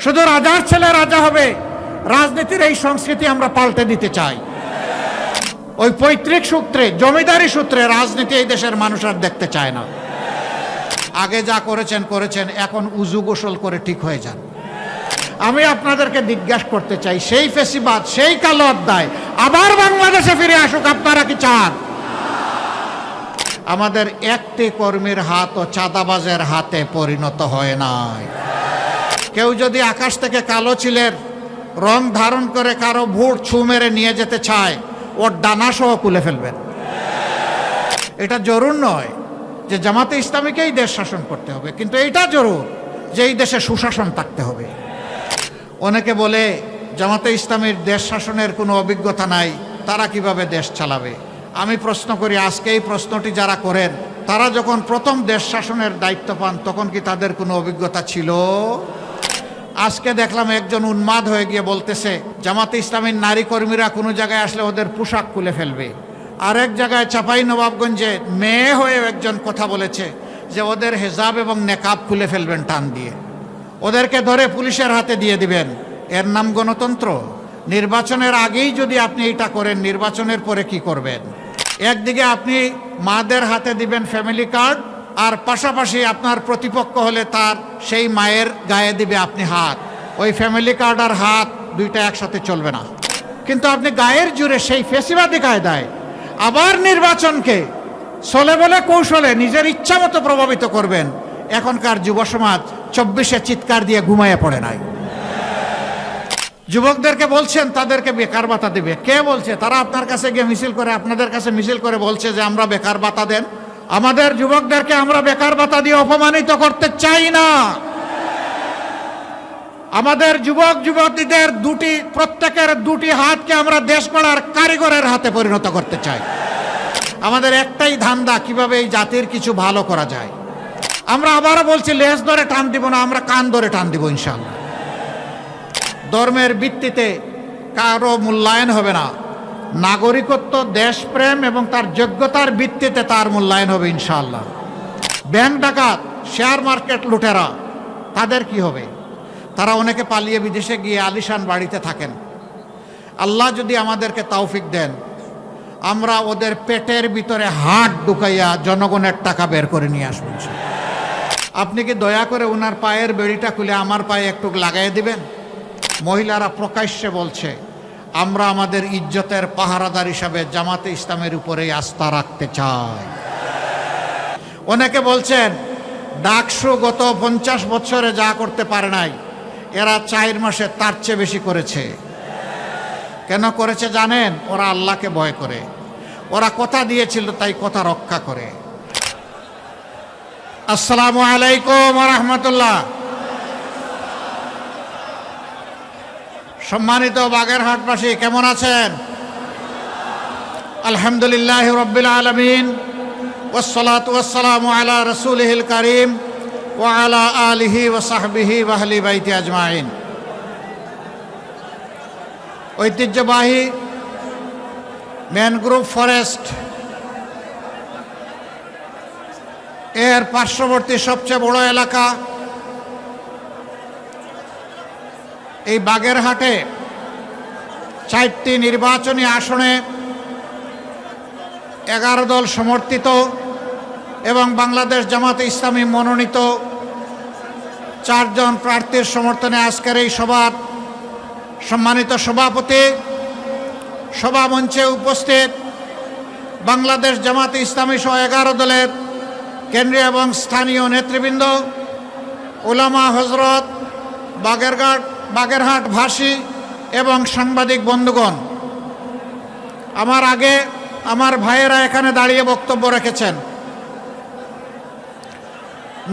শুধু রাজার ছেলে রাজা হবে, রাজনীতির এই সংস্কৃতি আমরা পাল্টে দিতে চাই। ওই পৈতৃক সূত্রে, জমিদারি সূত্রে রাজনীতি এই দেশের মানুষ আর দেখতে চায় না। আগে যা করেছেন করেছেন, এখন উজু গোসল করে ঠিক হয়ে যান। আমি আপনাদেরকে জিজ্ঞাসা করতে চাই, সেই ফেসিবাদ, সেই কালো অধ্যায় আবার বাংলাদেশে ফিরে আসুক, আপনারা কি চান? আমাদের একটি কর্মীর হাত ও চাঁদাবাজের হাতে পরিণত হয় নাই। কেউ যদি আকাশ থেকে কালো চিলের রং ধারণ করে কারো ভোট ছু মেরে নিয়ে যেতে চায়, ওর ডানা সহ খুলে ফেলবেন। এটা জরুর নয় যে জামাতে ইসলামীকেই দেশ শাসন করতে হবে, কিন্তু এইটা জরুর যে এই দেশে সুশাসন থাকতে হবে। অনেকে বলে জামাতে ইসলামীর দেশ শাসনের কোনো অভিজ্ঞতা নাই, তারা কিভাবে দেশ চালাবে। আমি প্রশ্ন করি, আজকে এই প্রশ্নটি যারা করেন, তারা যখন প্রথম দেশ শাসনের দায়িত্ব পান তখন কি তাদের কোনো অভিজ্ঞতা ছিল? আজকে দেখলাম একজন উন্মাদ হয়ে গিয়ে বলতেছে জামাতে ইসলামীর নারী কর্মীরা কোনো জায়গায় আসলে ওদের পোশাক খুলে ফেলবে। আরেক জায়গায় চাঁপাই নবাবগঞ্জে মেয়ে হয়ে একজন কথা বলেছে যে ওদের হেজাব এবং নেকাব খুলে ফেলবেন টান দিয়ে, ওদেরকে ধরে পুলিশের হাতে দিয়ে দিবেন। এর নাম গণতন্ত্র? নির্বাচনের আগেই যদি আপনি এটা করেন, নির্বাচনের পরে কি করবেন? একদিকে আপনি মাদের হাতে দিবেন ফ্যামিলি কার্ড, আর পাশাপাশি আপনার প্রতিপক্ষ হলে তার সেই মায়ের গায়ে দিবে আপনি হাত। ওই ফ্যামিলি কার্ড আর হাত দুইটা একসাথে চলবে না। কিন্তু আপনি গায়ের জুড়ে সেই ফেসিবাদী কায়দায় আবার নির্বাচনকে চলে বলে কৌশলে নিজের ইচ্ছা মতো প্রভাবিত করবেন। এখনকার যুব সমাজ 24-এ চিৎকার দিয়ে ঘুমাইয়ে পড়ে নাই। যুবকদেরকে বলছেন তাদেরকে বেকার ভাতা দেবে, কে বলছে? তারা আপনার কাছে গিয়ে মিছিল করে, আপনাদের কাছে মিছিল করে বলছে যে আমরা বেকার ভাতা দেন। আমাদের যুবকদেরকে আমরা বেকার ভাতা দিয়ে অপমানিত করতে চাই না। আমাদের যুবক যুবতীদের প্রত্যেকের দুটি হাতকে আমরা দেশ গড়ার কারিগরের হাতে পরিণত করতে চাই। আমাদের একটাই ধান্দা, কিভাবে এই জাতির কিছু ভালো করা যায়। আমরা আবারও বলছি, লেজ ধরে টান দিব না, আমরা কান ধরে টান দিব ইনশাআল্লাহ। ধর্মের ভিত্তিতে কারো মূল্যায়ন হবে না। নাগরিকত্ব, দেশপ্রেম এবং তার যোগ্যতার ভিত্তিতে তার মূল্যায়ন হবে ইনশাআল্লাহ। ব্যাংক ডাকাত, শেয়ার মার্কেট লুটেরা, তাদের কি হবে? তারা অনেকে পালিয়ে বিদেশে গিয়ে আলিশান বাড়িতে থাকেন। আল্লাহ যদি আমাদেরকে তৌফিক দেন, আমরা ওদের পেটের ভিতরে হাত ঢুকাইয়া জনগণের টাকা বের করে নিয়ে আসবো। আপনি কি দয়া করে ওনার পায়ের বেড়িটা খুলে আমার পায়ে একটু লাগাই দিবেন? মহিলারা প্রকাশ্যে বলছে আমরা আমাদের ইজ্জতের পাহারাদার হিসাবে জামাতে ইসলামের উপরেই আস্থা রাখতে চাই। অনেকে বলছেন ডাকসু গত 50 বছরে যা করতে পারে নাই, এরা 4 মাসে তার চেয়ে বেশি করেছে। কেন করেছে জানেন? ওরা আল্লাহকে ভয় করে। ওরা কথা দিয়েছিল তাই কথা রক্ষা করে। আসসালামু আলাইকুম ওয়া রাহমাতুল্লাহ। সম্মানিত বাগেরহাটবাসী, কেমন আছেন? আলহামদুলিল্লাহ রাব্বিল আলামিন, ওয়াসসালাতু ওয়াসসালামু আলা রাসূলিহিল কারীম ওয়া আলা আলিহি ওয়া সাহবিহি ওয়া আহলি বাইতি আজমাইন। ঐতিহ্যবাহী ম্যানগ্রোভ ফরেস্ট এর পার্শ্ববর্তী সবচেয়ে বড় এলাকা এই বাগেরহাটে 4টি নির্বাচনী আসনে 11 দল সমর্থিত এবং বাংলাদেশ জামাতে ইসলামী মনোনীত 4 জন প্রার্থীর সমর্থনে আজকের এই সভার সম্মানিত সভাপতি, সভামঞ্চে উপস্থিত বাংলাদেশ জামাতে ইসলামী সহ 11 দলের কেন্দ্রীয় এবং স্থানীয় নেতৃবৃন্দ, উলামা হজরত, বাগেরহাট ভাষী এবং সাংবাদিক বন্ধুগণ, আমার আগে আমার ভাইয়েরা এখানে দাঁড়িয়ে বক্তব্য রেখেছেন।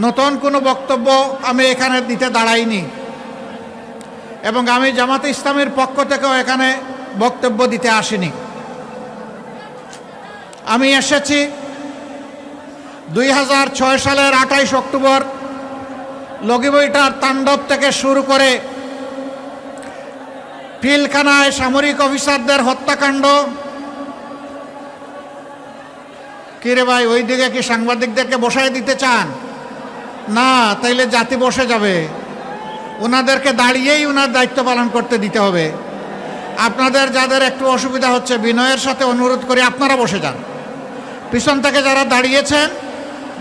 নতুন কোনো বক্তব্য আমি এখানে দিতে দাঁড়াইনি এবং আমি জামাতে ইসলামের পক্ষ থেকেও এখানে বক্তব্য দিতে আসিনি। আমি এসেছি 2006 সালের 28 অক্টোবর লগিবইটার তাণ্ডব থেকে শুরু করে পিলখানায় সামরিক অফিসারদের হত্যাকাণ্ড। কিরে ভাই, ওই দিকে কি সাংবাদিকদেরকে বসায় দিতে চান? না, তাইলে জাতি বসে যাবে। ওনাদেরকে দাঁড়িয়েই ওনার দায়িত্ব পালন করতে দিতে হবে। আপনাদের যাদের একটু অসুবিধা হচ্ছে বিনয়ের সাথে অনুরোধ করি আপনারা বসে যান। পিছন থেকে যারা দাঁড়িয়েছেন,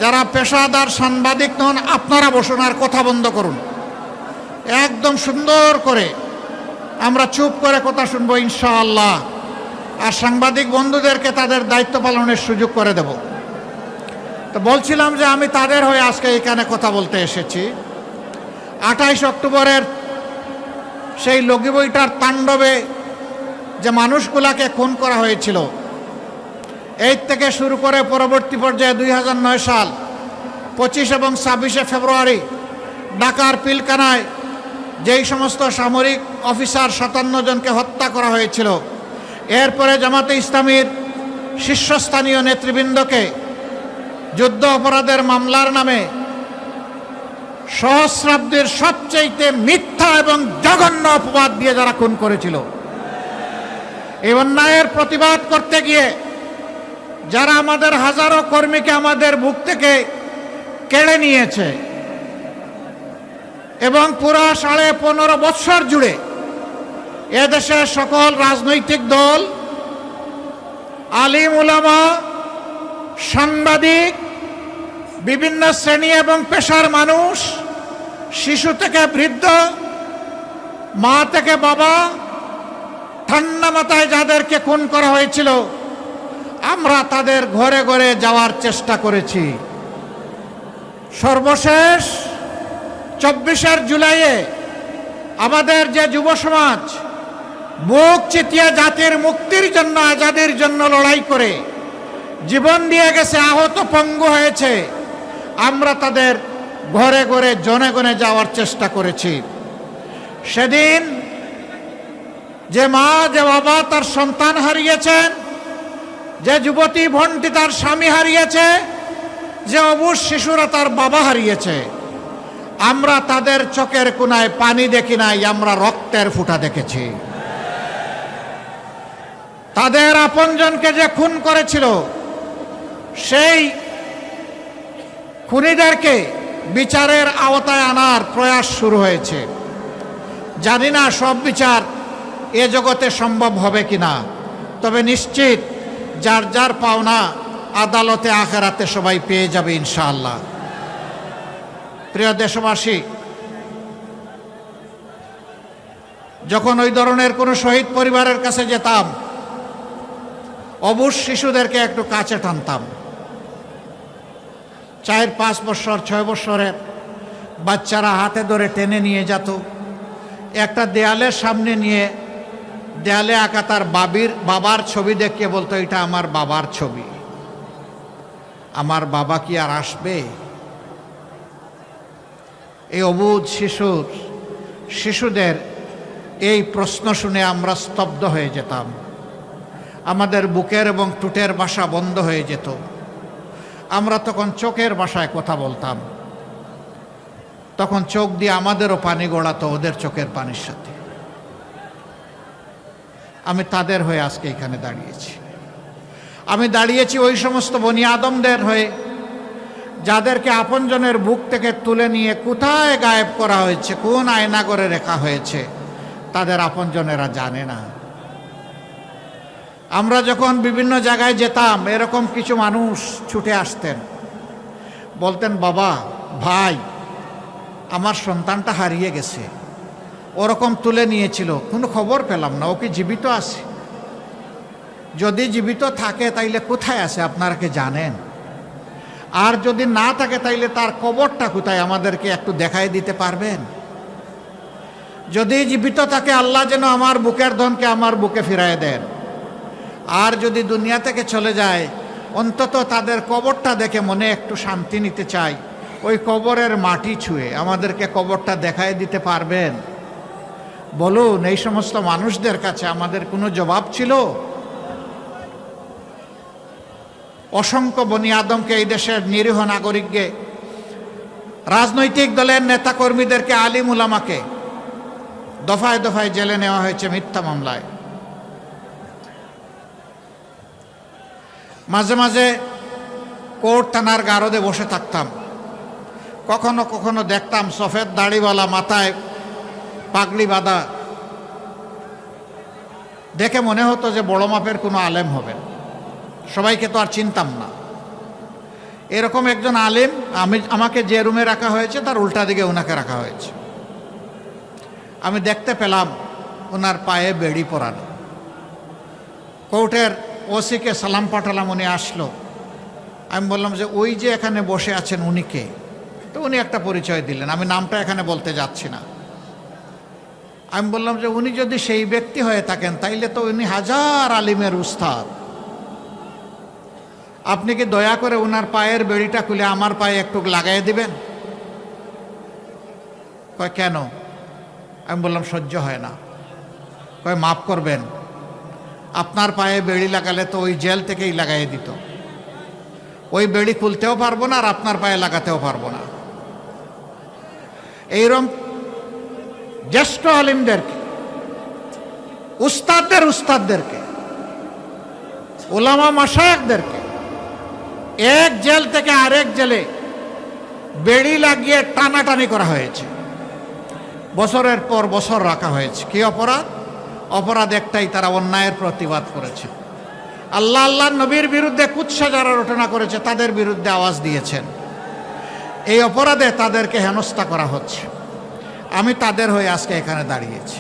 যারা পেশাদার সাংবাদিক নন, আপনারা বসুন আর কথা বন্ধ করুন। একদম সুন্দর করে আমরা চুপ করে কথা শুনবো ইনশাআল্লাহ। আর সাংবাদিক বন্ধুদেরকে তাদের দায়িত্ব পালনের সুযোগ করে দেব। তো বলছিলাম যে আমি তাদের হয়ে আজকে এখানে কথা বলতে এসেছি। 28 অক্টোবরের সেই লগি বইটার তাণ্ডবে যে মানুষগুলাকে খুন করা হয়েছিল, এই থেকে শুরু করে পরবর্তী পর্যায়ে 2009 সাল 25 এবং 26শে ফেব্রুয়ারি ঢাকার পিলখানায় যেই সমস্ত সামরিক অফিসার 57 জনকে হত্যা করা হয়েছিল, এরপরে জামাতে ইসলামীর শীর্ষস্থানীয় নেতৃবৃন্দকে যুদ্ধ অপরাধের মামলার নামে সহস্রাব্দের সবচেয়ে মিথ্যা এবং জঘন্য অপবাদ দিয়ে যারা খুন করেছিল, এই অন্যায়ের প্রতিবাদ করতে গিয়ে যারা আমাদের হাজারো কর্মীকে আমাদের বুক থেকে কেড়ে নিয়েছে এবং পুরা 15.5 বৎসর জুড়ে এদেশের সকল রাজনৈতিক দল, আলিম উলামা, সাংবাদিক, বিভিন্ন শ্রেণী এবং পেশার মানুষ, শিশু থেকে বৃদ্ধ, মা থেকে বাবা, ঠান্ডা মাথায় যাদেরকে খুন করা হয়েছিল, আমরা তাদের ঘরে ঘরে যাওয়ার চেষ্টা করেছি। সর্বশেষ 24 জুলাইয়ে আমাদের যে যুব সমাজ বুক চিতিয়ে জাতির মুক্তির জন্য, আজাদির জন্য লড়াই করে জীবন দিয়ে গেছে, আহত পঙ্গু হয়েছে, আমরা তাদের ঘরে ঘরে জনে গনে যাওয়ার চেষ্টা করেছি। সেদিন যে মা, যে বাবা তার সন্তান হারিয়েছেন, যে যুবতী ভন্টি তার স্বামী হারিয়েছে, যে অবুঝ শিশুরা তার বাবা হারিয়েছে, আমরা তাদের চোখের কোনায় পানি দেখি নাই, আমরা রক্তের ফোঁটা দেখেছি। তাদের আপনজনকে যে খুন করেছিল, সেই খুনিদেরকে বিচারের আওতায় আনার প্রয়াস শুরু হয়েছে। জানি না সব বিচার এ জগতে সম্ভব হবে কিনা, তবে নিশ্চিত যার যার পাওনা আদালতে আখেরাতে সবাই পেয়ে যাবে ইনশাআল্লাহ। প্রিয় দেশবাসী, যখন ওই ধরনের কোনো শহীদ পরিবারের কাছে যেতাম, অবুঝ শিশুদেরকে একটু কাছে টানতাম। 4-5 বছর 6 বছরের বাচ্চারা হাতে ধরে টেনে নিয়ে যেত, একটা দেয়ালের সামনে নিয়ে দেয়ালে আঁকা তার বাবার ছবি দেখিয়ে বলতো, এটা আমার বাবার ছবি, আমার বাবা কি আর আসবে? এই অবুঝ শিশুদের এই প্রশ্ন শুনে আমরা স্তব্ধ হয়ে যেতাম। আমাদের বুকের এবং টুটের ভাষা বন্ধ হয়ে যেত। আমরা তখন চোখের ভাষায় কথা বলতাম। তখন চোখ দিয়ে আমাদেরও পানি গড়াতো ওদের চোখের পানির সাথে। আমি তাদের হয়ে আজকে এখানে দাঁড়িয়েছি। আমি দাঁড়িয়েছি ওই সমস্ত বনি আদমদের হয়ে যাদেরকে আপনজনের বুক থেকে তুলে নিয়ে কোথায় গায়েব করা হয়েছে, কোন আয়নাগরে রেখা হয়েছে, তাদের আপনজনেরা জানে না। আমরা যখন বিভিন্ন জায়গায় যেতাম, এরকম কিছু মানুষ ছুটে আসতেন, বলতেন, বাবা, ভাই, আমার সন্তানটা হারিয়ে গেছে, ওরকম তুলে নিয়েছিল, কোনো খবর পেলাম না, ও কি জীবিত আছে? যদি জীবিত থাকে তাইলে কোথায় আছে আপনারা কি জানেন? আর যদি না থাকে তাইলে তার কবরটা কোথায় আমাদেরকে একটু দেখাই দিতে পারবেন? যদি জীবিত থাকে, আল্লাহ যেন আমার বুকের ধনকে আমার বুকে ফিরায় দেন। আর যদি দুনিয়া থেকে চলে যায়, অন্তত তাদের কবরটা দেখে মনে একটু শান্তি নিতে চাই। ওই কবরের মাটি ছুঁয়ে আমাদেরকে কবরটা দেখায় দিতে পারবেন? বলুন, এই সমস্ত মানুষদের কাছে আমাদের কোনো জবাব ছিল? অসংখ্য বনি আদমকে, এই দেশের নিরীহ নাগরিককে, রাজনৈতিক দলের নেতাকর্মীদেরকে, আলিম উলামাকে দফায় দফায় জেলে নেওয়া হয়েছে মিথ্যা মামলায়। মাঝে মাঝে কোর্ট থানার গারদে বসে থাকতাম। কখনো কখনো দেখতাম সফেদ দাড়িওয়ালা, মাথায় পাগড়ি বাঁধা, দেখে মনে হতো যে বড় মাপের কোনো আলেম হবেন। সবাইকে তো আর চিনতাম না। এরকম একজন আলেম, আমাকে যে রুমে রাখা হয়েছে তার উল্টা দিকে ওনাকে রাখা হয়েছে। আমি দেখতে পেলাম ওনার পায়ে বেড়ি পরানো। কোর্টের ওসিকে সালাম পাঠালাম, উনি আসলো। আমি বললাম যে ওই যে এখানে বসে আছেন উনি কে? তো উনি একটা পরিচয় দিলেন, আমি নামটা এখানে বলতে যাচ্ছি না। আমি বললাম যে উনি যদি সেই ব্যক্তি হয়ে থাকেন তাইলে তো উনি হাজার আলিমের উস্তাদ। আপনি কি দয়া করে ওনার পায়ের বেড়িটা খুলে আমার পায়ে একটু লাগাই দিবেন? কয় কেন? আমি বললাম সহ্য হয় না। কয় মাফ করবেন, আপনার পায়ে বেড়ি লাগালে তো ওই জেল থেকেই লাগাই দিত। ওই বেড়ি খুলতেও পারবো না আর আপনার পায়ে লাগাতেও পারবো না। এইরকম জ্যেষ্ঠ আলিমদেরকে, উস্তাদদেরকে, ওলামা মাশায়েখদেরকে এক জেল থেকে আরেক জেলে বেড়ি লাগিয়ে টানাটানি করা হয়েছে, বছরের পর বছর রাখা হয়েছে। কি অপরাধ? অপরাধ একটাই, তারা অন্যায়ের প্রতিবাদ করেছে। আল্লাহ আল্লাহ নবীর বিরুদ্ধে কুৎসা যারা রটনা করেছে তাদের বিরুদ্ধে আওয়াজ দিয়েছেন। এই অপরাধে তাদেরকে হেনস্থা করা হচ্ছে। আমি তাদের হয়ে আজকে এখানে দাঁড়িয়েছি।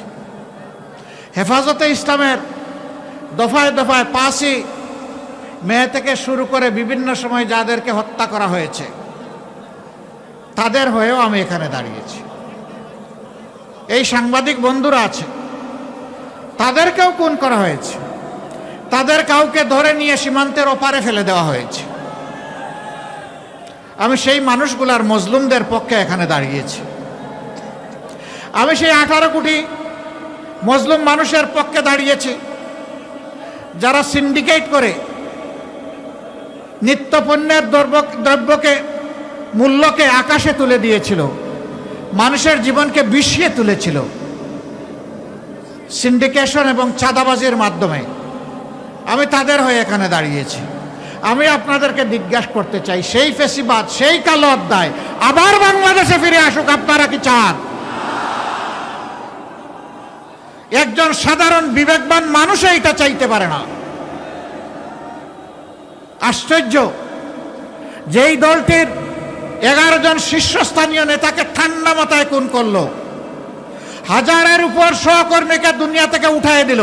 হেফাজতে ইসলামের দফায় দফায় 5ই মে থেকে শুরু করে বিভিন্ন সময় যাদেরকে হত্যা করা হয়েছে তাদের হয়েও আমি এখানে দাঁড়িয়েছি। এই সাংবাদিক বন্ধুরা আছে, তাদেরকেও খুন করা হয়েছে, তাদের কাউকে ধরে নিয়ে সীমান্তের ওপারে ফেলে দেওয়া হয়েছে। আমি সেই মানুষগুলার, মজলুমদের পক্ষে এখানে দাঁড়িয়েছি। আমি সেই 18 কোটি মজলুম মানুষের পক্ষে দাঁড়িয়েছি যারা সিন্ডিকেট করে নিত্যপণ্যের দ্রব্যকে, মূল্যকে আকাশে তুলে দিয়েছিল, মানুষের জীবনকে বিষিয়ে তুলেছিল সিন্ডিকেশন এবং চাঁদাবাজির মাধ্যমে। আমি তাদের হয়ে এখানে দাঁড়িয়েছি। আমি আপনাদেরকে জিজ্ঞাসা করতে চাই, সেই ফেসিবাদ, সেই কালো অধ্যায় আবার বাংলাদেশে ফিরে আসুক, আপনারা কি চান? একজন সাধারণ বিবেকবান মানুষ এটা চাইতে পারে না। আশ্চর্য, যেই দলটির 11 জন শীর্ষস্থানীয় নেতাকে ঠান্ডা মাথায় খুন করলো, হাজারের উপর সহকর্মীকে দুনিয়া থেকে উঠায় দিল,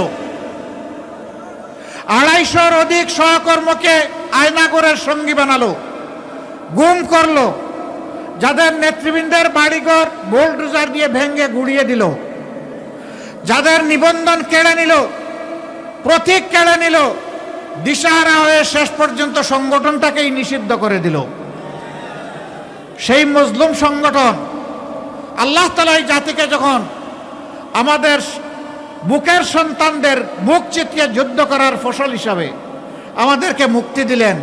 250-র অধিক সহকর্মীকে আয়নাগরের সঙ্গী বানালো, গুম করলো, যাদের নেতৃবৃন্দের বাড়িঘর বুলডোজার দিয়ে ভেঙে গুড়িয়ে দিল, যাদের নিবন্ধন কেড়ে নিল, প্রতীক কেড়ে নিল, দিশাহারা হয়ে শেষ পর্যন্ত সংগঠনটাকেই নিষিদ্ধ করে দিল। সেই মজলুম সংগঠন আল্লাহ তাআলা এই জাতিকে যখন আমাদের বুকের সন্তানদের বুক চিতিয়ে যুদ্ধ করার ফসল হিসাবে আমাদেরকে মুক্তি দিলেন,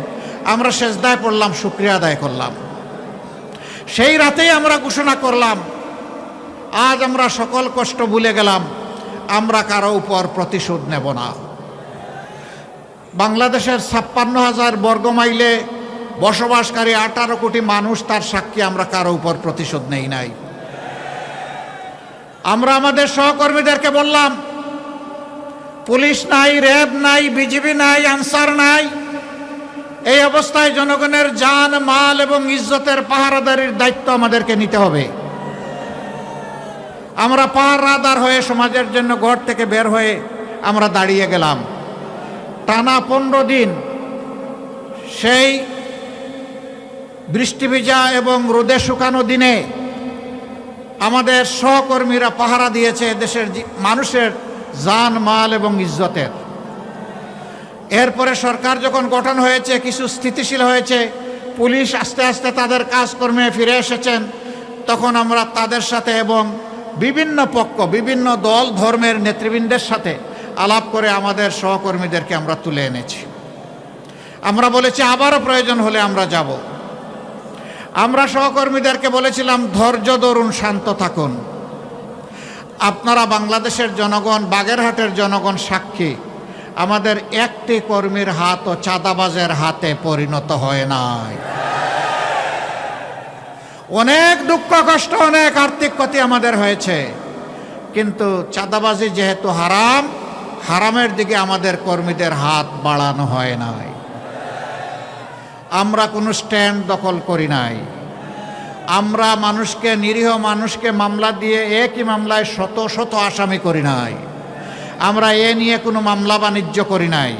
আমরা সেজদায় পড়লাম, শুকরিয়া আদায় করলাম। সেই রাতেই আমরা ঘোষণা করলাম, আজ আমরা সকল কষ্ট ভুলে গেলাম, আমরা কারো উপর প্রতিশোধ নেব না। বাংলাদেশের 56,000 বর্গমাইলে বসবাসকারী 18 কোটি মানুষ তার সাক্ষী, আমরা কারো উপর প্রতিশোধ নেই নাই। আমরা আমাদের সহকর্মীদেরকে বললাম, পুলিশ নাই, র্যাব নাই, বিজিবি নাই, আনসার নাই, এই অবস্থায় জনগণের জান, মাল এবং ইজ্জতের পাহারাদারির দায়িত্ব আমাদেরকে নিতে হবে। আমরা পাহারাদার হয়ে সমাজের জন্য ঘর থেকে বের হয়ে আমরা দাঁড়িয়ে গেলাম। টানা 15 দিন সেই বৃষ্টি ভিজা এবং রোদে শুকানো দিনে আমাদের সহকর্মীরা পাহারা দিয়েছে দেশের মানুষের জান, মাল এবং ইজ্জতের। এরপরে সরকার যখন গঠন হয়েছে, কিছু স্থিতিশীল হয়েছে, পুলিশ আস্তে আস্তে তাদের কাজকর্মে ফিরে এসেছেন, তখন আমরা তাদের সাথে এবং বিভিন্ন পক্ষ, বিভিন্ন দল, ধর্মের নেতৃবৃন্দের সাথে আলাপ করে আমাদের সহকর্মীদেরকে আমরা তুলে এনেছি। আমরা বলেছি আবারও প্রয়োজন হলে আমরা যাব। আমরা সহকর্মীদেরকে বলেছিলাম, ধৈর্য ধরুন, শান্ত থাকুন। আপনারা বাংলাদেশের জনগণ, বাগেরহাটের জনগণ সাক্ষী, আমাদের একটি কর্মীর হাতও চাঁদাবাজের হাতে পরিণত হয় নাই। অনেক দুঃখ কষ্ট, অনেক আর্থিক ক্ষতি আমাদের হয়েছে, কিন্তু চাঁদাবাজি যেহেতু হারাম, হারামের দিকে আমাদের কর্মীদের হাত বাড়ানো হয় নাই। আমরা কোনো স্ট্যান্ড দখল করি নাই। আমরা মানুষকে, নিরীহ মানুষকে মামলা দিয়ে একই মামলায় শত শত আসামি করি নাই। আমরা এ নিয়ে কোনো মামলা বাণিজ্য করি নাই।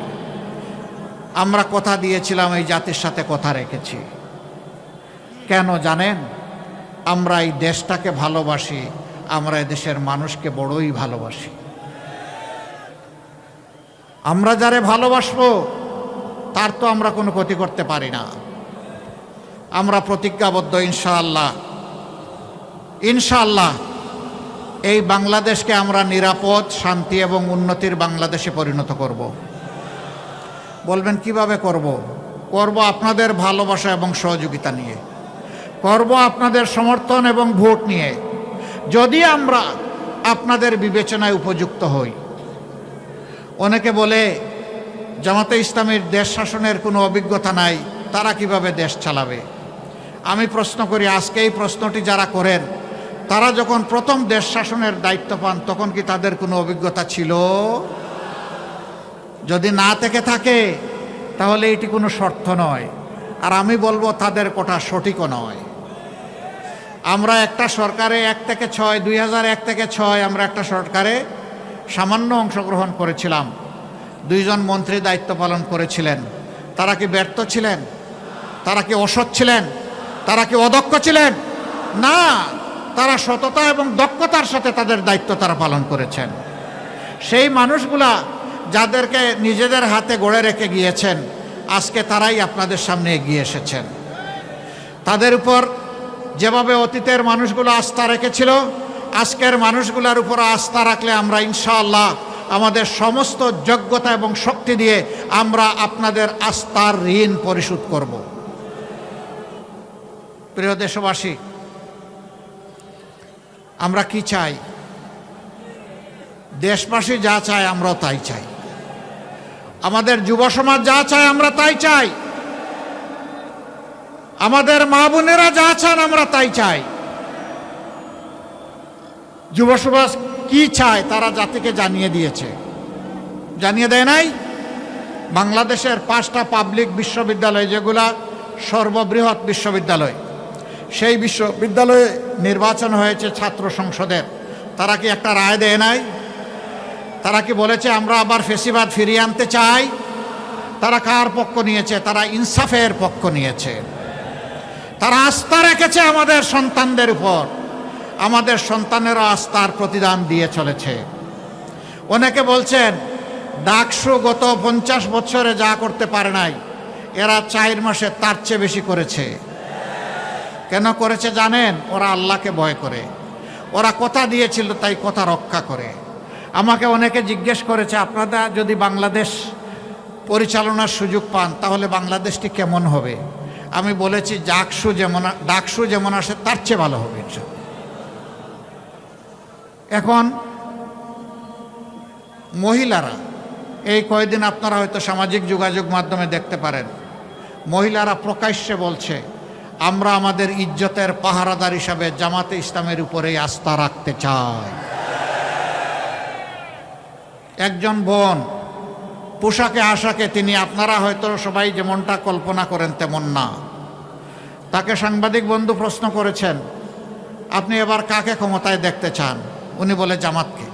আমরা কথা দিয়েছিলাম, এই জাতির সাথে কথা রেখেছি। কেন জানেন? আমরা এই দেশটাকে ভালোবাসি, আমরা এই দেশের মানুষকে বড়ই ভালোবাসি। আমরা যারে ভালোবাসবো তার তো আমরা কোনো ক্ষতি করতে পারি না। আমরা প্রতিজ্ঞাবদ্ধ, ইনশাআল্লাহ ইনশাআল্লাহ এই বাংলাদেশকে আমরা নিরাপদ, শান্তি এবং উন্নতির বাংলাদেশে পরিণত করব। বলবেন কিভাবে করব? করব আপনাদের ভালোবাসা এবং সহযোগিতা নিয়ে, করব আপনাদের সমর্থন এবং ভোট নিয়ে। যদি আমরা আপনাদের বিবেচনায় উপযুক্ত হই। অনেকে বলে জামাতে ইসলামীর দেশ শাসনের কোনো অভিজ্ঞতা নাই, তারা কিভাবে দেশ চালাবে? আমি প্রশ্ন করি, আজকে এই প্রশ্নটি যারা করেন, তারা যখন প্রথম দেশ শাসনের দায়িত্ব পান তখন কি তাদের কোনো অভিজ্ঞতা ছিল? যদি না থেকে থাকে তাহলে এটি কোনো শর্ত নয়। আর আমি বলবো তাদের কথা সঠিকও নয়। আমরা একটা সরকারে 1 থেকে 6, 2001 থেকে 6 আমরা একটা সরকারে সামান্য অংশগ্রহণ করেছিলাম। 2 জন মন্ত্রী দায়িত্ব পালন করেছিলেন। তারা কি ব্যর্থ ছিলেন? তারা কি অসৎ ছিলেন? তারা কি অদক্ষ ছিলেন? না, তারা সততা এবং দক্ষতার সাথে তাদের দায়িত্ব তারা পালন করেছেন। সেই মানুষগুলা যাদেরকে নিজেদের হাতে গড়ে রেখে গিয়েছেন, আজকে তারাই আপনাদের সামনে এগিয়ে এসেছেন। তাদের উপর যেভাবে অতীতের মানুষগুলো আস্থা রেখেছিল, আজকের মানুষগুলোর উপর আস্থা রাখলে আমরা ইনশাআল্লাহ আমাদের সমস্ত যোগ্যতা এবং শক্তি দিয়ে আমরা আপনাদের আস্থার ঋণ পরিশোধ করব। প্রিয় দেশবাসী, আমরা কি চাই? দেশবাসী যা চায় আমরাও তাই চাই। আমাদের যুব সমাজ যা চায় আমরা তাই চাই। আমাদের মা বোনেরা যা চান আমরা তাই চাই। যুব সমাজ কি চায় তারা জাতিকে জানিয়ে দিয়েছে। জানিয়ে দেয় নাই? বাংলাদেশের 5টা পাবলিক বিশ্ববিদ্যালয়, যেগুলা সর্ববৃহৎ বিশ্ববিদ্যালয়, সেই বিশ্ববিদ্যালয়ে নির্বাচন হয়েছে ছাত্র সংসদের। তারা কি একটা রায় দেয় নাই? তারা কি বলেছে আমরা আবার ফেসিবাদ ফিরিয়ে আনতে চাই? তারা কার পক্ষ নিয়েছে? তারা ইনসাফের পক্ষ নিয়েছে। তারা আস্থা রেখেছে আমাদের সন্তানদের উপর। আমাদের সন্তানেরা আস্থার প্রতিদান দিয়ে চলেছে। অনেকে বলছেন ডাকসু গত 50 বছরে যা করতে পারে নাই, এরা 4 মাসে তার চেয়ে বেশি করেছে। কেন করেছে জানেন? ওরা আল্লাহকে ভয় করে। ওরা কথা দিয়েছিল তাই কথা রক্ষা করে। আমাকে অনেকে জিজ্ঞেস করেছে, আপনারা যদি বাংলাদেশ পরিচালনার সুযোগ পান তাহলে বাংলাদেশটি কেমন হবে? আমি বলেছি ডাকসু যেমন আসে তার চেয়ে ভালো হবে। এখন মহিলারা, এই কয়েকদিন আপনারা হয়তো সামাজিক যোগাযোগ মাধ্যমে দেখতে পারেন, মহিলারা প্রকাশ্যে বলছে আমরা আমাদের ইজ্জতের পাহারাদার হিসাবে জামাতে ইসলামের উপরেই আস্থা রাখতে চাই। একজন বোন পোশাকে আশাকে, তিনি আপনারা হয়তো সবাই যেমনটা কল্পনা করেন তেমন না। তাকে সাংবাদিক বন্ধু প্রশ্ন করেছেন, আপনি এবার কাকে ক্ষমতায় দেখতে চান? উনি বলে জামাতকে।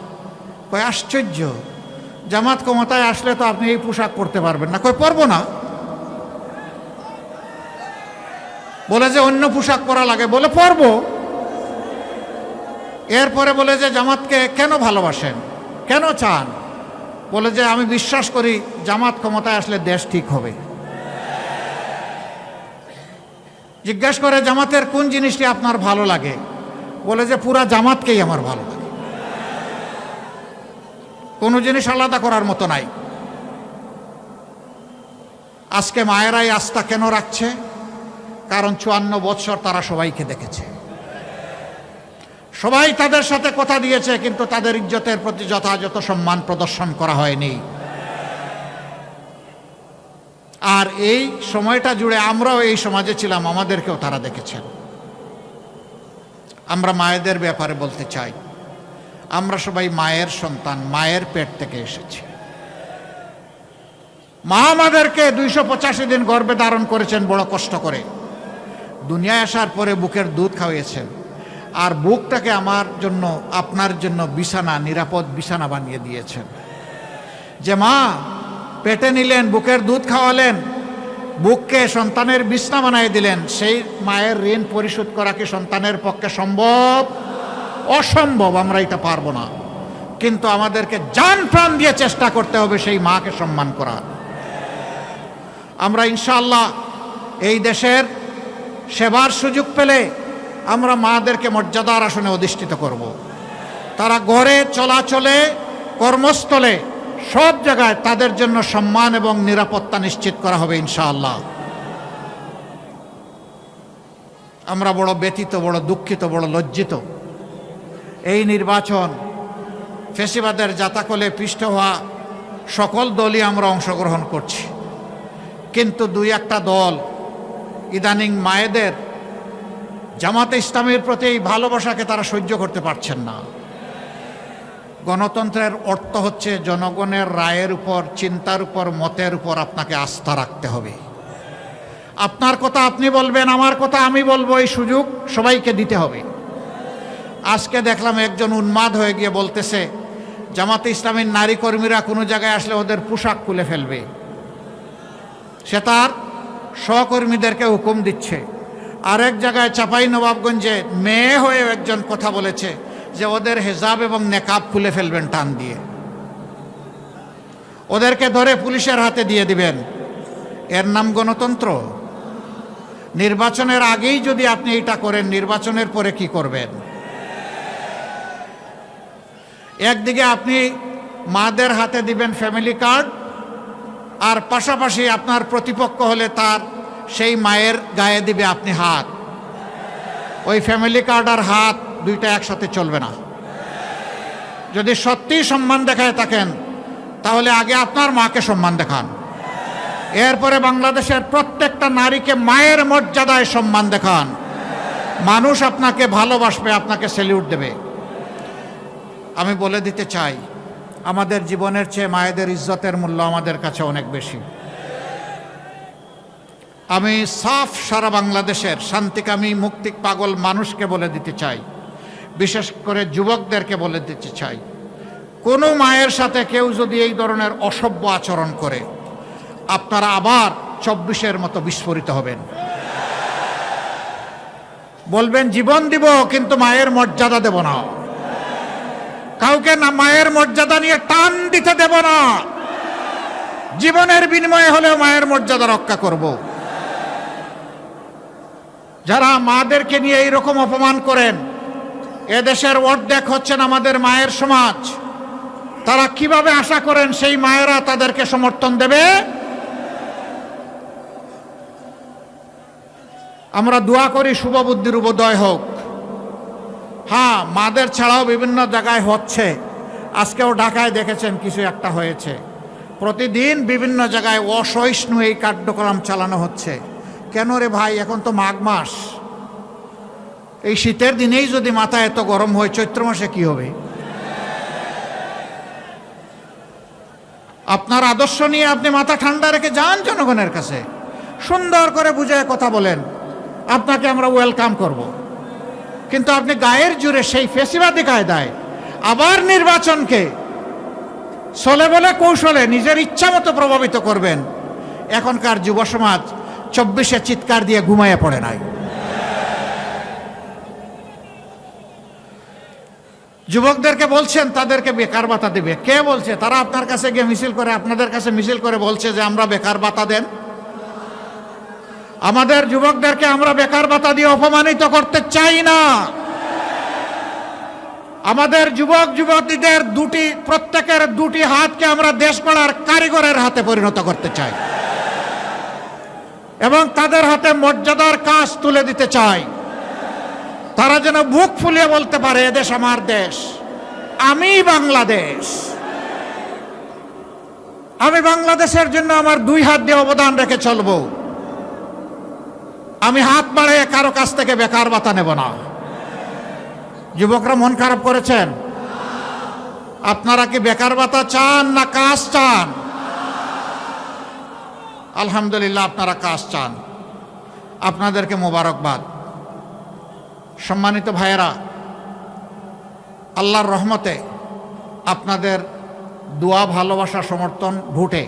কয় আশ্চর্য, জামাত ক্ষমতায় আসলে তো আপনি এই পোশাক পরতে পারবেন না। কয় পরবো না। বলে যে অন্য পোশাক পরা লাগে। বলে পরবো। এরপরে বলে যে জামাতকে কেন ভালোবাসেন, কেন চান? বলে যে আমি বিশ্বাস করি জামাত ক্ষমতায় আসলে দেশ ঠিক হবে। জিজ্ঞাসা করে জামাতের কোন জিনিসটি আপনার ভালো লাগে? বলে যে পুরা জামাতকেই আমার ভালো লাগে, কোনো জিনিস আলাদা করার মতো নাই। আজকে মায়েরাই আস্থা কেন রাখছে? কারণ 54 বছর তারা সবাইকে দেখেছে, সবাই তাদের সাথে কথা দিয়েছে, কিন্তু তাদের ইজ্জতের প্রতি যথাযথ সম্মান প্রদর্শন করা হয়নি। আর এই সময়টা জুড়ে আমরাও এই সমাজে ছিলাম, আমাদেরকেও তারা দেখেছেন। আমরা মায়েদের ব্যাপারে বলতে চাই, আমরা সবাই মায়ের সন্তান, মায়ের পেট থেকে এসেছি। মা আমাদেরকে 285 দিন গর্ভে ধারণ করেছেন বড় কষ্ট করে। দুনিয়ায় আসার পরে বুকের দুধ খাওয়িয়েছেন, আর বুকটাকে আমার জন্য, আপনার জন্য বিছানা, নিরাপদ বিছানা বানিয়ে দিয়েছেন। যে মা পেটে নিলেন, বুকের দুধ খাওয়ালেন, বুককে সন্তানের বিছানা বানিয়ে দিলেন, সেই মায়ের ঋণ পরিশোধ করা কি সন্তানের পক্ষে সম্ভব? অসম্ভব। আমরা এটা পারবো না, কিন্তু আমাদেরকে জান প্রাণ দিয়ে চেষ্টা করতে হবে সেই মাকে সম্মান করার। আমরা ইনশাআল্লাহ এই দেশের সেবার সুযোগ পেলে আমরা মাদেরকে মর্যাদার আসনে অধিষ্ঠিত করব। তারা ঘরে, চলাচলে, কর্মস্থলে, সব জায়গায় তাদের জন্য সম্মান এবং নিরাপত্তা নিশ্চিত করা হবে ইনশাআল্লাহ। আমরা বড় ব্যথিত, বড় দুঃখিত, বড় লজ্জিত। এই নির্বাচন ফ্যাসিবাদের জাতাকলে পিষ্ট হওয়া সকল দলই আমরা অংশগ্রহণ করছি, কিন্তু দুই একটা দল ইদানিং মায়েদের, জামাতে ইসলামের প্রতি এই ভালোবাসাকে তারা সহ্য করতে পারছেন না। গণতন্ত্রের অর্থ হচ্ছে জনগণের রায়ের উপর, চিন্তার উপর, মতের উপর আপনাকে আস্থা রাখতে হবে। আপনার কথা আপনি বলবেন, আমার কথা আমি বলবো, এই সুযোগ সবাইকে দিতে হবে। আজকে দেখলাম একজন উন্মাদ হয়ে গিয়ে বলতেছে জামাতে ইসলামের নারী কর্মীরা কোনো জায়গায় আসলে ওদের পোশাক খুলে ফেলবে। সে তার সহকর্মীদেরকে হুকুম দিচ্ছে। আরেক জায়গায় চাঁপাই নবাবগঞ্জে মেয়ে হয়ে একজন কথা বলেছে যে ওদের হেজাব এবং নেকাব খুলে ফেলবেন টান দিয়ে, ওদেরকে ধরে পুলিশের হাতে দিয়ে দিবেন। এর নাম গণতন্ত্র? নির্বাচনের আগেই যদি আপনি এটা করেন, নির্বাচনের পরে কি করবেন? একদিকে আপনি মাদের হাতে দিবেন ফ্যামিলি কার্ড, আর পাশাপাশি আপনার প্রতিপক্ষ হলে তার সেই মায়ের গায়ে দিবে আপনি হাত। ওই ফ্যামিলি কার্ড আর হাত দুইটা একসাথে চলবে না। যদি সত্যিই সম্মান দেখায় থাকেন তাহলে আগে আপনার মাকে সম্মান দেখান, এরপরে বাংলাদেশের প্রত্যেকটা নারীকে মায়ের মর্যাদায় সম্মান দেখান। মানুষ আপনাকে ভালোবাসবে, আপনাকে স্যালিউট দেবে। আমি বলে দিতে চাই, আমাদের জীবনের চেয়ে মায়েদের ইজ্জতের মূল্য আমাদের কাছে অনেক বেশি। আমি সাফ সারা বাংলাদেশের শান্তিকামী, মুক্তি পাগল মানুষকে বলে দিতে চাই, বিশেষ করে যুবকদেরকে বলে দিতে চাই, কোনো মায়ের সাথে কেউ যদি এই ধরনের অসভ্য আচরণ করে, আপনারা আবার 24-এর মতো বিস্ফোরিত হবেন। বলবেন জীবন দিব কিন্তু মায়ের মর্যাদা দেব না, কাউকে না মায়ের মর্যাদা নিয়ে টান দিতে দেব না। জীবনের বিনিময়ে হলেও মায়ের মর্যাদা রক্ষা করব। যারা মাদেরকে নিয়ে এইরকম অপমান করেন, এদেশের অর্ধেক হচ্ছেন আমাদের মায়ের সমাজ। তারা কিভাবে আশা করেন সেই মায়েরা তাদেরকে সমর্থন দেবে? আমরা দোয়া করি শুভবুদ্ধির উদয় হোক। হ্যাঁ, মাদের ছাড়াও বিভিন্ন জায়গায় হচ্ছে। আজকেও ঢাকায় দেখেছেন কিছু একটা হয়েছে। প্রতিদিন বিভিন্ন জায়গায় অসহিষ্ণু এই কার্যক্রম চালানো হচ্ছে। কেন রে ভাই, এখন তো মাঘ মাস। এই শীতের দিনেই যদি মাথা এত গরম হয়, চৈত্র মাসে কি হবে? আপনার আদর্শ নিয়ে আপনি মাথা ঠান্ডা রেখে যান জনগণের কাছে, সুন্দর করে বুঝায় কথা বলেন, আপনাকে আমরা ওয়েলকাম করব। কিন্তু আপনি গায়ের জোরে সেই ফেসিবাদী কায়দায় আবার নির্বাচনকে ছলে বলে কৌশলে নিজের ইচ্ছা মতো প্রভাবিত করবেন। এখনকার যুব সমাজ 24-এ চিৎকার দিয়ে ঘুমাইয়ে পড়ে নাই। যুবকদেরকে বলছেন তাদেরকে বেকার ভাতা দেবে, কে বলছে? তারা আপনার কাছে গিয়ে মিছিল করে, আপনাদের কাছে মিছিল করে বলছে যে আমরা বেকার ভাতা দেন। আমাদের যুবকদেরকে আমরা বেকার ভাতা দিয়ে অপমানিত করতে চাই না। আমাদের যুবক যুবতীদের প্রত্যেকের দুটি হাতকে আমরা দেশ গড়ার কারিগরের হাতে পরিণত করতে চাই এবং তাদের হাতে মর্যাদার কাজ তুলে দিতে চাই। তারা যেন বুক ফুলিয়ে বলতে পারে, এদেশ আমার দেশ, আমি বাংলাদেশ। আমি বাংলাদেশের জন্য আমার দুই হাত দিয়ে অবদান রেখে চলব। আমি হাত বাড়িয়ে কারো কাছ থেকে বেকার ভাতা নেব না। যুবকরা মন খারাপ করেছেন, আপনারা কি বেকার ভাতা চান না কাজ চান? আলহামদুলিল্লাহ, আপনারা কাজ চান, আপনাদেরকে মোবারকবাদ। সম্মানিত ভাইয়েরা, আল্লাহর রহমতে আপনাদের দোয়া, ভালোবাসা, সমর্থন, ভোটে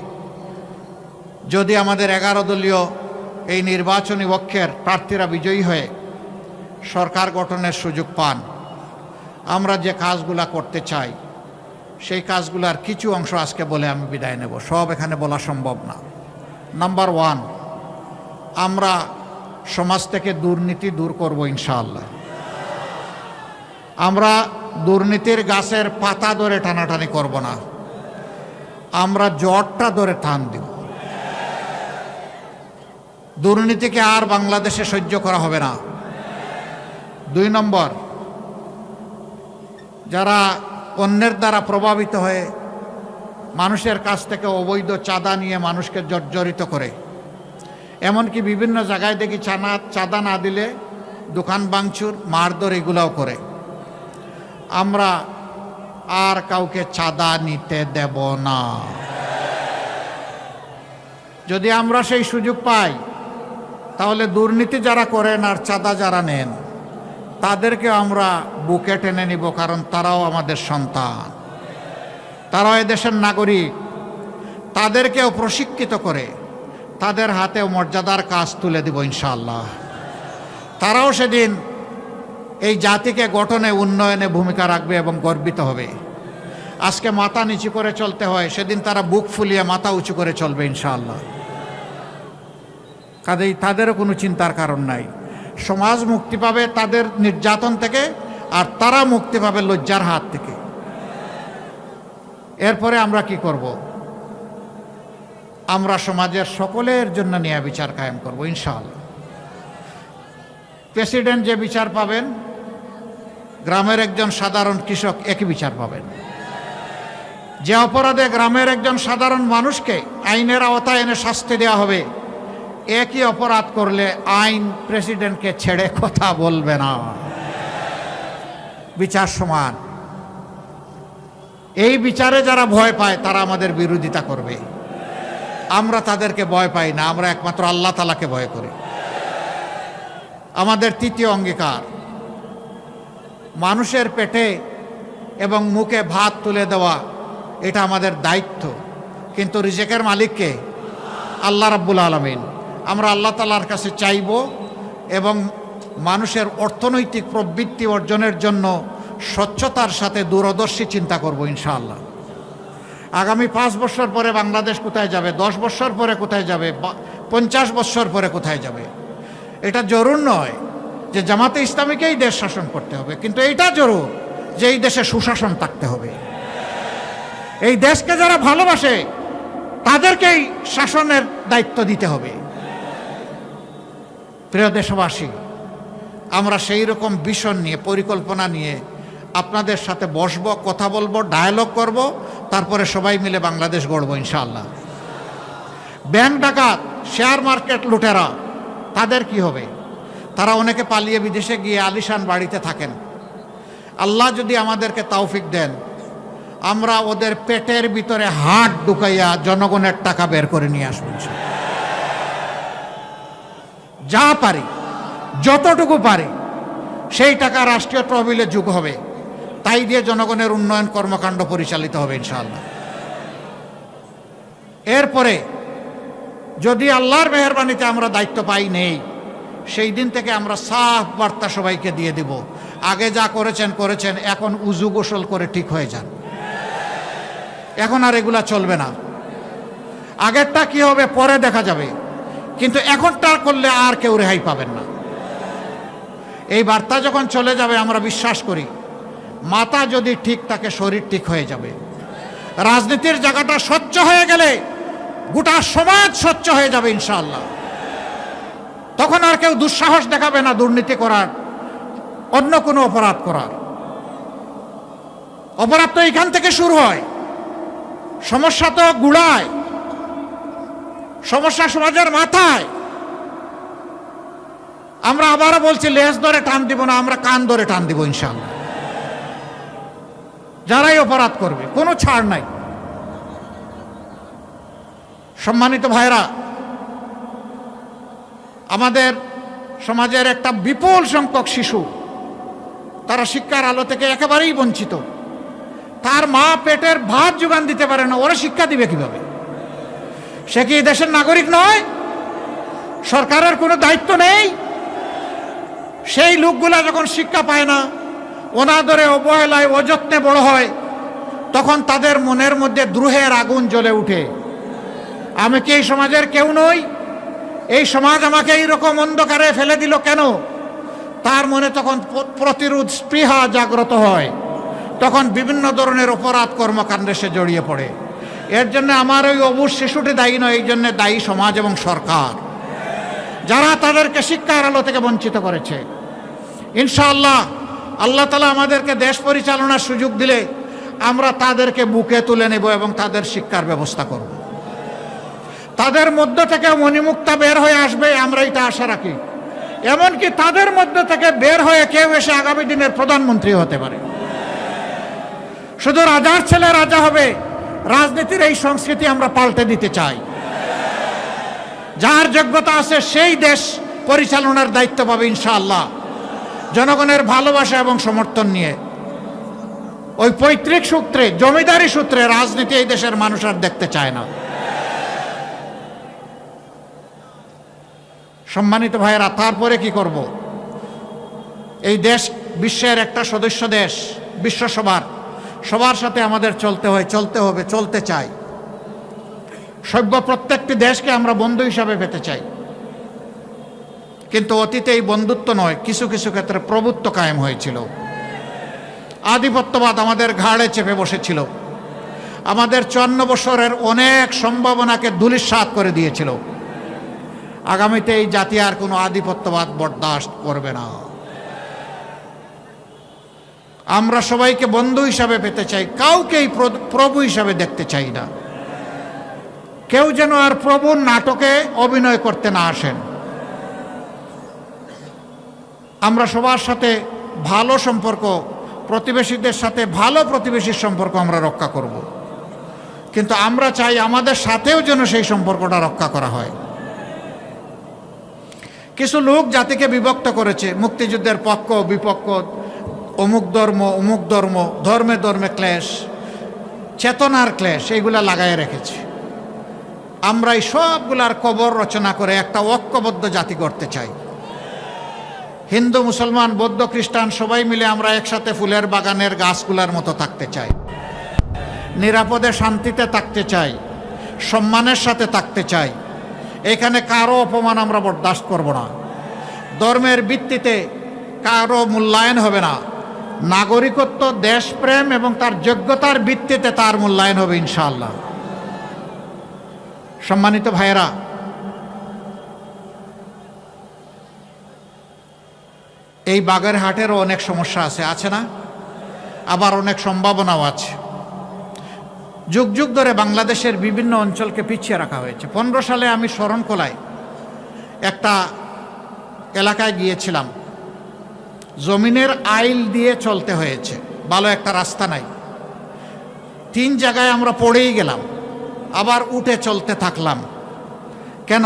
যদি আমাদের 11 দলীয় এই নির্বাচনী পক্ষের প্রার্থীরা বিজয়ী হয়ে সরকার গঠনের সুযোগ পান, আমরা যে কাজগুলা করতে চাই সেই কাজগুলার কিছু অংশ আজকে বলে আমি বিদায় নেব। সব এখানে বলা সম্ভব না। নাম্বার 1, আমরা সমাজ থেকে দুর্নীতি দূর করব ইনশাআল্লাহ। আমরা দুর্নীতির গাছের পাতা ধরে টানাটানি করব না, আমরা জটটা ধরে টান দিব। দুর্নীতিকে আর বাংলাদেশে সহ্য করা হবে না। 2 নম্বর, যারা অন্যের দ্বারা প্রভাবিত হয়ে মানুষের কাছ থেকে অবৈধ চাঁদা নিয়ে মানুষকে জর্জরিত করে, এমনকি বিভিন্ন জায়গায় দেখি চাঁদা না দিলে দোকান ভাঙচুর, মারধর এগুলাও করে, আমরা আর কাউকে চাঁদা নিতে দেব না। যদি আমরা সেই সুযোগ পাই তাহলে দুর্নীতি যারা করেন আর চাঁদা যারা নেন তাদেরকে আমরা বুকে টেনে নিব, কারণ তারাও আমাদের সন্তান, তারাও এদেশের নাগরিক। তাদেরকেও প্রশিক্ষিত করে তাদের হাতেও মর্যাদার কাজ তুলে দিব ইনশাআল্লাহ। তারাও সেদিন এই জাতিকে গঠনে, উন্নয়নে ভূমিকা রাখবে এবং গর্বিত হবে। আজকে মাথা নিচু করে চলতে হয়, সেদিন তারা বুক ফুলিয়ে মাথা উঁচু করে চলবে ইনশাআল্লাহ। কাজেই তাদেরও কোনো চিন্তার কারণ নাই। সমাজ মুক্তি পাবে তাদের নির্যাতন থেকে, আর তারা মুক্তি পাবে লজ্জার হাত থেকে। এরপরে আমরা কি করব? আমরা সমাজের সকলের জন্য ন্যায় বিচার কায়েম করব ইনশাআল্লাহ। প্রেসিডেন্ট যে বিচার পাবেন, গ্রামের একজন সাধারণ কৃষক একই বিচার পাবেন। যে অপরাধে গ্রামের একজন সাধারণ মানুষকে আইনের আওতায় এনে শাস্তি দেওয়া হবে, একই অপরাধ করলে আইন প্রেসিডেন্টকে ছেড়ে কথা বলবে না। বিচার সমান। এই বিচারে যারা ভয় পায় তারা আমাদের বিরোধিতা করবে। আমরা তাদেরকে ভয় পাই না, আমরা একমাত্র আল্লাহ তাআলাকে ভয় করি। আমাদের 3য় অঙ্গীকার, মানুষের পেটে এবং মুখে ভাত তুলে দেওয়া, এটা আমাদের দায়িত্ব। কিন্তু রিজেকের মালিককে আল্লাহ রাব্বুল আলামিন। আমরা আল্লাহ তাআলার কাছে চাইব এবং মানুষের অর্থনৈতিক প্রবৃত্তি অর্জনের জন্য স্বচ্ছতার সাথে দূরদর্শী চিন্তা করব ইনশাআল্লাহ। আগামী 5 বছর পরে বাংলাদেশ কোথায় যাবে, 10 বছর পরে কোথায় যাবে, 50 বছর পরে কোথায় যাবে, এটা জরুর নয় যে জামাতে ইসলামীকেই দেশ শাসন করতে হবে, কিন্তু এটা জরুর যে এই দেশে সুশাসন থাকতে হবে। এই দেশকে যারা ভালোবাসে তাদেরকেই শাসনের দায়িত্ব দিতে হবে। প্রিয় দেশবাসী, আমরা সেই রকম ভিশন নিয়ে, পরিকল্পনা নিয়ে আপনাদের সাথে বসব, কথা বলবো, ডায়ালগ করব, তারপরে সবাই মিলে বাংলাদেশ গড়ব ইনশাআল্লাহ। ব্যাংক ডাকাত, শেয়ার মার্কেট লুটেরা, তাদের কি হবে? তারা অনেকে পালিয়ে বিদেশে গিয়ে আলিশান বাড়িতে থাকেন। আল্লাহ যদি আমাদেরকে তৌফিক দেন, আমরা ওদের পেটের ভিতরে হাত ঢুকাইয়া জনগণের টাকা বের করে নিয়ে আসবো। যা পারি, যতটুকু পারি, সেই টাকা রাষ্ট্রীয় তহবিলে যোগ হবে, তাই দিয়ে জনগণের উন্নয়ন কর্মকাণ্ড পরিচালিত হবে ইনশাআল্লাহ। এরপরে যদি আল্লাহর মেহেরবানিতে আমরা দায়িত্ব পাই নেই, সেই দিন থেকে আমরা সাফ বার্তা সবাইকে দিয়ে দিব, আগে যা করেছেন করেছেন, এখন উজু গোসল করে ঠিক হয়ে যান। এখন আর এগুলা চলবে না। আগেরটা কি হবে পরে দেখা যাবে, কিন্তু এখনটা করলে আর কেউ রেহাই পাবেন না। এই বার্তা যখন চলে যাবে, আমরা বিশ্বাস করি মাথা যদি ঠিক থাকে শরীর ঠিক হয়ে যাবে। রাজনীতির জায়গাটা স্বচ্ছ হয়ে গেলে গোটা সমাজ স্বচ্ছ হয়ে যাবে ইনশাআল্লাহ। তখন আর কেউ দুঃসাহস দেখাবে না দুর্নীতি করার, অন্য কোনো অপরাধ করার। অপরাধ তো এখান থেকে শুরু হয়, সমস্যা তো গুড়ায়, সমস্যা সমাজের মাথায়। আমরা আবারও বলছি, লেজ ধরে টান দিব না, আমরা কান ধরে টান দিব ইনশাআল্লাহ। যারাই অপরাধ করবে, কোনো ছাড় নাই। সম্মানিত ভাইরা, আমাদের সমাজের একটা বিপুল সংখ্যক শিশু, তারা শিক্ষার আলো থেকে একেবারেই বঞ্চিত। তার মা পেটের ভাত যোগান দিতে পারে না, ওরা শিক্ষা দিবে কিভাবে? সে কি দেশের নাগরিক নয়? সরকারের কোনো দায়িত্ব নেই? সেই লোকগুলা যখন শিক্ষা পায় না, অনাদরে অবহেলায় অযত্নে বড় হয়, তখন তাদের মনের মধ্যে দ্রোহের আগুন জ্বলে উঠে। আমি কি এই সমাজের কেউ নই? এই সমাজ আমাকে এইরকম অন্ধকারে ফেলে দিল কেন? তার মনে তখন প্রতিরোধ স্পৃহা জাগ্রত হয়, তখন বিভিন্ন ধরনের অপরাধ কর্মকাণ্ডে সে জড়িয়ে পড়ে। এর জন্য আমার ওই অবুঝ শিশুটি দায়ী নয়, এই জন্য দায়ী সমাজ এবং সরকার, যারা তাদেরকে শিক্ষার আলো থেকে বঞ্চিত করেছে। ইনশাআল্লাহ আল্লাহ তাআলা আমাদেরকে দেশ পরিচালনার সুযোগ দিলে আমরা তাদেরকে বুকে তুলে নেব এবং তাদের শিক্ষার ব্যবস্থা করব। তাদের মধ্য থেকে মণিমুক্তা বের হয়ে আসবে, আমরা এটা আশা রাখি। এমনকি তাদের মধ্য থেকে বের হয়ে কেউ এসে আগামী দিনের প্রধানমন্ত্রী হতে পারে। শুধু রাজার ছেলে রাজা হবে, রাজনীতির এই সংস্কৃতি আমরা পাল্টে দিতে চাই। যার যোগ্যতা আছে সেই দেশ পরিচালনার দায়িত্ব পাবে ইনশাআল্লাহ, জনগণের ভালোবাসা এবং সমর্থন নিয়ে। ওই পৈতৃক সূত্রে, জমিদারি সূত্রে রাজনীতি এই দেশের মানুষ আর দেখতে চায় না। সম্মানিত ভাইয়েরা, তারপরে কি করব? এই দেশ বিশ্বের একটা সদস্য দেশ, বিশ্বসভার, সবার সাথে আমাদের চলতে হয়, চলতে হবে, চলতে চাই। সভ্য প্রত্যেকটি দেশকে আমরা বন্ধু হিসাবে পেতে চাই, কিন্তু অতীতে এই বন্ধুত্ব নয়, কিছু কিছু ক্ষেত্রে প্রভুত্ব কায়েম হয়েছিল। আধিপত্যবাদ আমাদের ঘাড়ে চেপে বসেছিল, আমাদের 54 বছরের অনেক সম্ভাবনাকে ধূলিসাৎ করে দিয়েছিল। আগামীতে এই জাতি আর কোনো আধিপত্যবাদ বরদাস্ত করবে না। আমরা সবাইকে বন্ধু হিসাবে পেতে চাই, কাউকেই প্রভু হিসাবে দেখতে চাই না। কেউ যেন আর প্রভুর নাটকে অভিনয় করতে না আসেন। আমরা সবার সাথে ভালো সম্পর্ক, প্রতিবেশীদের সাথে ভালো প্রতিবেশীর সম্পর্ক আমরা রক্ষা করব, কিন্তু আমরা চাই আমাদের সাথেও যেন সেই সম্পর্কটা রক্ষা করা হয়। কিছু লোক জাতিকে বিভক্ত করেছে, মুক্তিযুদ্ধের পক্ষ বিপক্ষ, অমুক ধর্ম অমুক ধর্ম, ধর্মে ধর্মে ক্লেশ, চেতনার ক্লেশ, এইগুলা লাগাই রেখেছে। আমরা এই সবগুলার কবর রচনা করে একটা ঐক্যবদ্ধ জাতি করতে চাই। হিন্দু, মুসলমান, বৌদ্ধ, খ্রিস্টান সবাই মিলে আমরা একসাথে ফুলের বাগানের গাছগুলার মতো থাকতে চাই, নিরাপদে শান্তিতে থাকতে চাই, সম্মানের সাথে থাকতে চাই। এখানে কারো অপমান আমরা বরদাস্ত করব না। ধর্মের ভিত্তিতে কারো মূল্যায়ন হবে না। নাগরিকত্ব, দেশপ্রেম এবং তার যোগ্যতার ভিত্তিতে তার মূল্যায়ন হবে ইনশাআল্লাহ। সম্মানিত ভাইয়েরা, এই বাগেরহাটেরও অনেক সমস্যা আছে না? আবার অনেক সম্ভাবনাও আছে। যুগ যুগ ধরে বাংলাদেশের বিভিন্ন অঞ্চলকে পিছিয়ে রাখা হয়েছে। 15 সালে আমি শরণখোলায় একটা এলাকায় গিয়েছিলাম, জমিনের আইল দিয়ে চলতে হয়েছে, ভালো একটা রাস্তা নাই। 3 জায়গায় আমরা পড়েই গেলাম, আবার উঠে চলতে থাকলাম। কেন?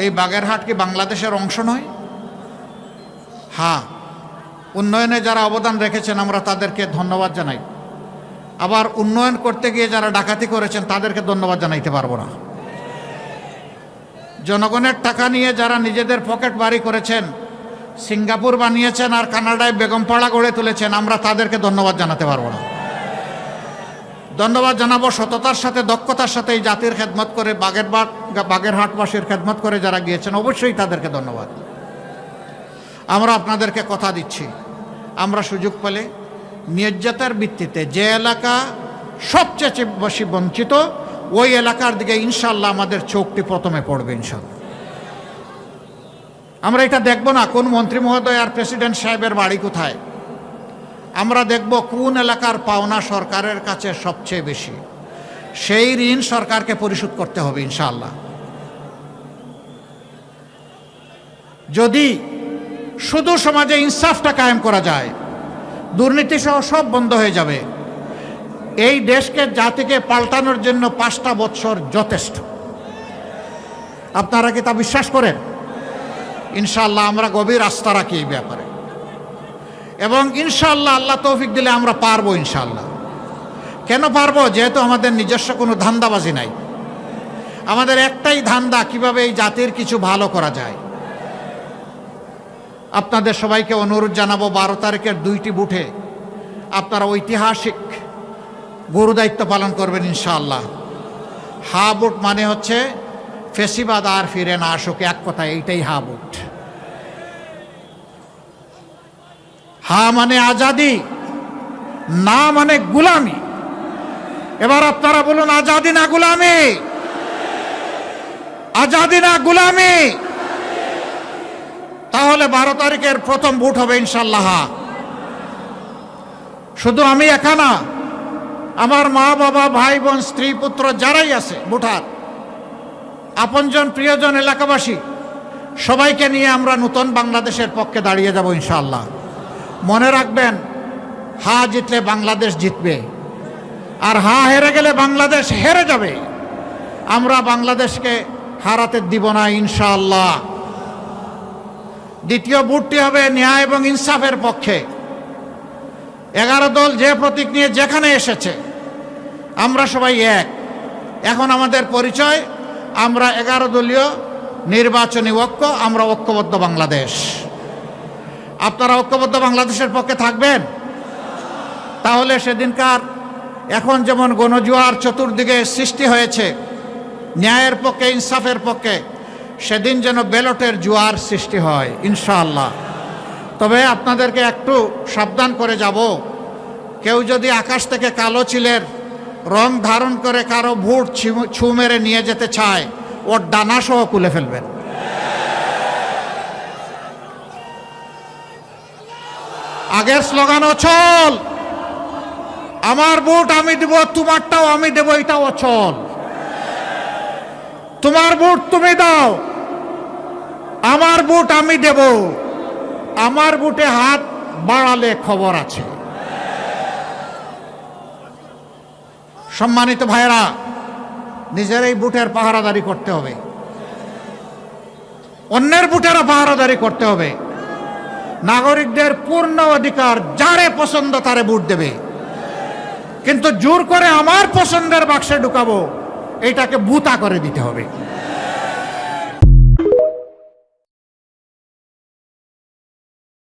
এই বাগেরহাট কি বাংলাদেশের অংশ নয়? হ্যাঁ, উন্নয়নে যারা অবদান রেখেছেন আমরা তাদেরকে ধন্যবাদ জানাই। আবার উন্নয়ন করতে গিয়ে যারা ডাকাতি করেছেন তাদেরকে ধন্যবাদ জানাইতে পারবো না। জনগণের টাকা নিয়ে যারা নিজেদের পকেট বাড়ি করেছেন, সিঙ্গাপুর বানিয়েছেন আর কানাডায় বেগমপাড়া গড়ে তুলেছেন, আমরা তাদেরকে ধন্যবাদ জানাতে পারবো না। ধন্যবাদ জানাবো সততার সাথে, দক্ষতার সাথে এই জাতির খেদমত করে, বাগেরহাটবাসীর খেদমত করে যারা গিয়েছেন, অবশ্যই তাদেরকে ধন্যবাদ। আমরা আপনাদেরকে কথা দিচ্ছি, আমরা সুযোগ পেলে ন্যায্যতার ভিত্তিতে যে এলাকা সবচেয়ে বেশি বঞ্চিত, ওই এলাকার দিকে ইনশাআল্লাহ আমাদের চোখটি প্রথমে পড়বে ইনশাআল্লাহ। আমরা এটা দেখব না কোন মন্ত্রী মহোদয় আর প্রেসিডেন্ট সাহেবের বাড়ি কোথায়, আমরা দেখব কোন এলাকার পাওনা সরকারের কাছে সবচেয়ে বেশি, সেই ঋণ সরকারকে পরিশোধ করতে হবে ইনশাআল্লাহ। যদি শুধু সমাজে ইনসাফটা কায়েম করা যায়, দুর্নীতি সহ সব বন্ধ হয়ে যাবে। এই দেশকে জাতিকে পাল্টানোর জন্য 5টা বছর যথেষ্ট। আপনারা কি তা বিশ্বাস করেন? ইনশাআল্লাহ আমরা গভীর আস্থা রাখি এই ব্যাপারে, এবং ইনশাআল্লাহ আল্লাহ তৌফিক দিলে আমরা পারবো ইনশাআল্লাহ। কেন পারবো? যেহেতু আমাদের নিজস্ব কোনো ধান্দাবাজি নাই। আমাদের একটাই ধান্দা, কিভাবে এই জাতির কিছু ভালো করা যায়। আপনাদের সবাইকে অনুরোধ জানাবো, 12 তারিখের 2টি বুথে আপনারা ঐতিহাসিক গুরুদায়িত্ব পালন করবেন ইনশাআল্লাহ। হা বুট মানে হচ্ছে ফেসিবাদ আর ফিরে না আসুক, এক কথা এইটাই হা বুট। হা মানে আজাদি, না মানে গুলামি। এবার আপনারা বলুন, আজাদি না গুলামি? আজাদি না গুলামি? তাহলে 12 তারিখের প্রথম ভোট হবে ইনশাআল্লাহ। শুধু আমি একা না, আমার মা বাবা ভাই বোন স্ত্রী পুত্র যারাই আছে ভোটার, আপনজন প্রিয়জন এলাকাবাসী সবাইকে নিয়ে আমরা নতুন বাংলাদেশের পক্ষে দাঁড়িয়ে যাব ইনশাআল্লাহ। মনে রাখবেন, হা জিতলে বাংলাদেশ জিতবে, আর হা হেরে গেলে বাংলাদেশ হেরে যাবে। আমরা বাংলাদেশকে হারাতে দিব না ইনশাআল্লাহ। দ্বিতীয় ভোটটি হবে ন্যায় এবং ইনসাফের পক্ষে। 11 দল যে প্রতীক নিয়ে যেখানে এসেছে, আমরা সবাই এক। এখন আমাদের পরিচয়, আমরা 11 দলীয় নির্বাচনী ঐক্য, আমরা ঐক্যবদ্ধ বাংলাদেশ। আপনারা ঐক্যবদ্ধ বাংলাদেশের পক্ষে থাকবেন? তাহলে সেদিনকার এখন যেমন গণজোয়ার চতুর্দিকে সৃষ্টি হয়েছে ন্যায়ের পক্ষে ইনসাফের পক্ষে, সেদিন যেন ব্যালটের জোয়ার সৃষ্টি হয় ইনশাআল্লাহ। তবে আপনাদেরকে একটু সাবধান করে যাব, কেউ যদি আকাশ থেকে কালো চিলের রং ধারণ করে কারো ভোট ছু মেরে নিয়ে যেতে চায়, ওর ডানা সহ খুলে ফেলবেন। আগের স্লোগান অচল, আমার ভোট আমি দেব, তোমারটাও আমি দেব, এটা অচল। তোমার ভোট তুমি দাও, আমার ভোট আমি দেব। আমার ভোটে হাত বাড়ালে খবর আছে। সম্মানিত ভাইরা, নিজের এই ভোটের পাহারাদারি করতে হবে, অন্যের ভোটেরও পাহারাদারি করতে হবে। নাগরিকদের পূর্ণ অধিকার, যারে পছন্দ তারে ভোট দেবে, কিন্তু জোর করে আমার পছন্দের বাক্সে ঢুকাবো, এটাকে বুতা করে দিতে হবে।